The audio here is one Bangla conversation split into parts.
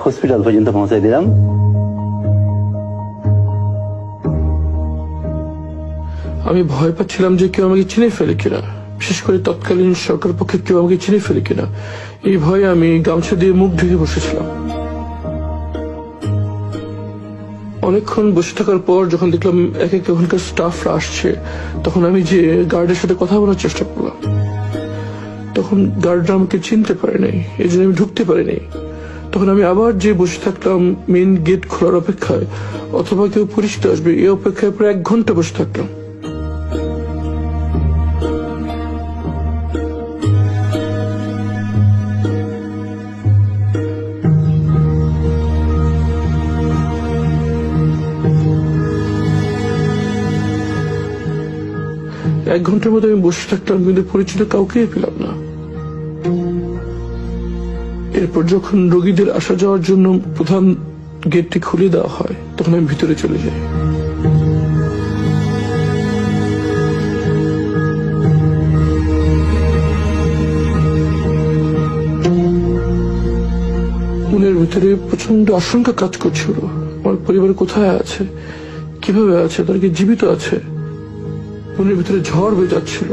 হসপিটাল পর্যন্ত পৌঁছাই দিলাম। আমি ভয় পাচ্ছিলাম যে কেউ আমাকে চিনে ফেলে কিনা, বিশেষ করে তৎকালীন সরকার পক্ষে কেউ আমাকে চিনে ফেলে কিনা। এই ভয়ে আমি গামছা দিয়ে মুখ ঢেকে বসেছিলাম। অনেকক্ষণ বসে থাকার পর যখন দেখলাম এক এক ওখানকার স্টাফরা আসছে, তখন আমি যে গার্ডের সাথে কথা বলার চেষ্টা করলাম। তখন গার্ডরা আমাকে চিনতে পারে নাই, এই জন্য আমি ঢুকতে পারি নাই। তখন আমি আবার যে বসে থাকলাম মেন গেট খোলার অপেক্ষায়, অথবা কেউ পরিচিত আসবে এই অপেক্ষায় প্রায় 1 ঘন্টা বসে থাকলাম। এক ঘন্টার মধ্যে আমি বসে থাকলাম, কিন্তু পরিচিত কাউকেই পেলাম না। এরপর যখন রোগীদের আসা যাওয়ার জন্য প্রধান গেটটি খুলে দেওয়া হয়, তখন আমি ভিতরে চলে যাই। মনের ভিতরে প্রচন্ড আশঙ্কা কাজ করছিল। আমার পরিবার কোথায় আছে, কিভাবে আছে, তারা কি জীবিত আছে? মনের ভিতরে ঝড় বয়ে যাচ্ছিল।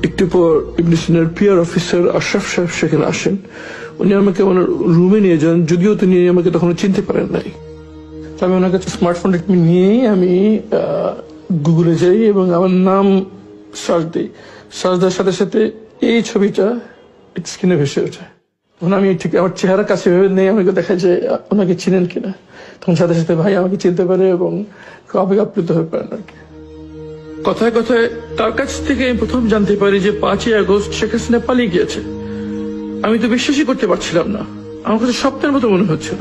একটু পর ইবনে সিনার পিআর অফিসার আশরাফ সাহেব সেখানে আসেন। উনি আমাকে আমার রুমে নিয়ে যান, যদিও তিনি আমাকে তখন চিনতে পারেন নাই। আমি ওনার কাছে স্মার্টফোনটা নিয়েই আমি গুগলে যাই এবং আমার নাম সার্চ দিই। সার্চ দেওয়ার সাথে সাথে এই ছবিটা স্ক্রিনে ভেসে ওঠে। তখন আমি ঠিক আমার চেহারা কাছে ভেবে নেই, আমাকে দেখা যায় ওনাকে চিনেন কিনা। তখন সাথে সাথে ভাই আমাকে চিনতে পারে এবং খুব আবেগ আপ্লুত হয়ে পারেন আর কি। কথায় কথায় তার কাছ থেকে আমি প্রথম জানতে পারি যে 5ই আগস্ট শেখ হাসিনা পালিয়ে গিয়েছে। আমি তো বিশ্বাসই করতে পারছিলাম না, আমার কাছে স্বপ্নের মতো মনে হচ্ছিল।